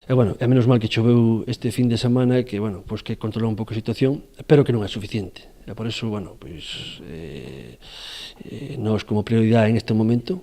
E, bueno, é menos mal que choveu este fin de semana que, bueno, pois que controlou un pouco a situación, pero que non é suficiente. E por iso, bueno, pois, nós como prioridade en este momento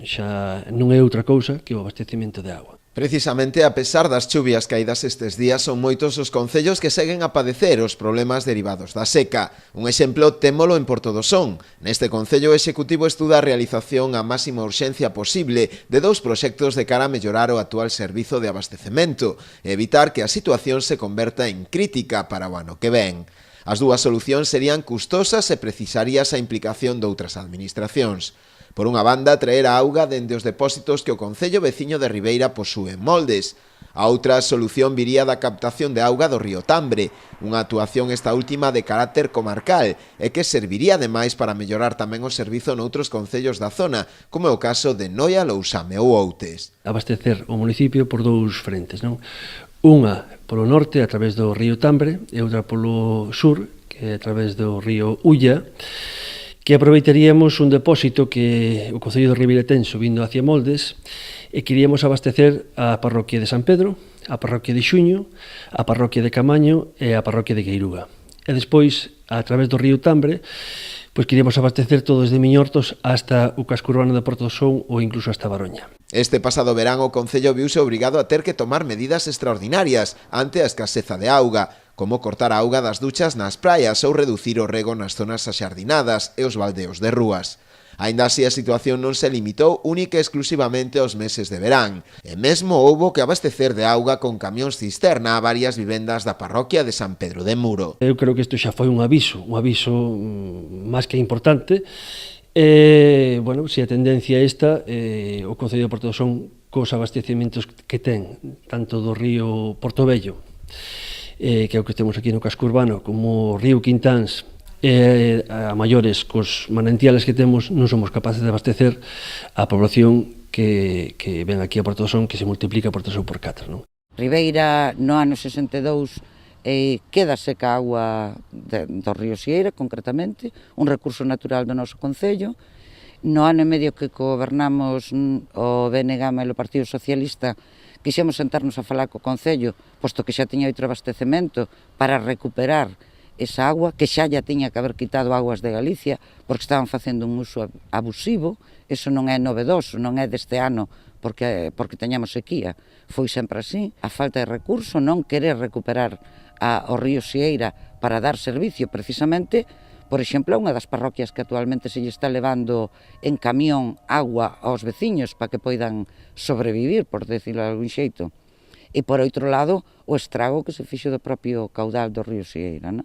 xa non é outra cousa que o abastecemento de auga. Precisamente, a pesar das chuvias caídas estes días, son moitos os concellos que seguen a padecer os problemas derivados da seca. Un exemplo témolo en Porto do Son. Neste concello, o Executivo estuda a realización a máxima urxencia posible de 2 proxectos de cara a mellorar o actual servizo de abastecemento e evitar que a situación se converta en crítica para o ano que ven. As dúas solucións serían custosas e precisarías a implicación doutras administracións. Por unha banda, traer a auga dende os depósitos que o concello veciño de Ribeira posúe en Moldes. A outra solución viría da captación de auga do río Tambre, unha actuación esta última de carácter comarcal e que serviría ademais para mellorar tamén o servizo noutros concellos da zona, como é o caso de Noia, Lousame ou Outes. Abastecer o municipio por 2 frentes, non? Unha polo norte, a través do río Tambre, e outra polo sur, que é a través do río Ulla, que aproveitaríamos un depósito que o Concello de Ribeira ten subindo hacia Moldes e queríamos abastecer a parroquia de San Pedro, a parroquia de Xuño, a parroquia de Camaño e a parroquia de Gueiruga. E despois, a través do río Tambre, pois queríamos abastecer todo desde Miñortos hasta o casco urbano de Porto do Son ou incluso hasta Baroña. Este pasado verán o Concello viuse obrigado a ter que tomar medidas extraordinarias ante a escaseza de auga, como cortar a auga das duchas nas praias ou reducir o rego nas zonas axardinadas e os baldeos de rúas. Aínda así, a situación non se limitou única e exclusivamente aos meses de verán, e mesmo houbo que abastecer de auga con camións cisterna a varias vivendas da parroquia de San Pedro de Muro. Eu creo que isto xa foi un aviso máis que importante. Bueno, se a tendencia é esta, o Concello de Porto do Son, cos abastecementos que ten, tanto do río Portobello, que é o que temos aquí no casco urbano, como o río Quintáns, a maiores cos manantiales que temos, non somos capaces de abastecer a población que ven aquí a Porto do Son, que se multiplica por 3 ou por 4, non? Ribeira, no ano 62, queda seca a agua do río Xieira, concretamente, un recurso natural do noso concello. No ano e medio que gobernamos o BNG e o Partido Socialista, quixemos sentarnos a falar co Concello, posto que xa tiña outro abastecemento, para recuperar esa agua, que xa tiña que haber quitado aguas de Galicia, porque estaban facendo un uso abusivo. Eso non é novedoso, non é deste ano, porque teñamos sequía. Foi sempre así. A falta de recurso, non querer recuperar o río Xieira para dar servicio, precisamente, por exemplo, a unha das parroquias que actualmente se lle está levando en camión agua aos veciños para que poidan sobrevivir, por decirlo de algún xeito. E, por outro lado, o estrago que se fixo do propio caudal do río Xieira, non?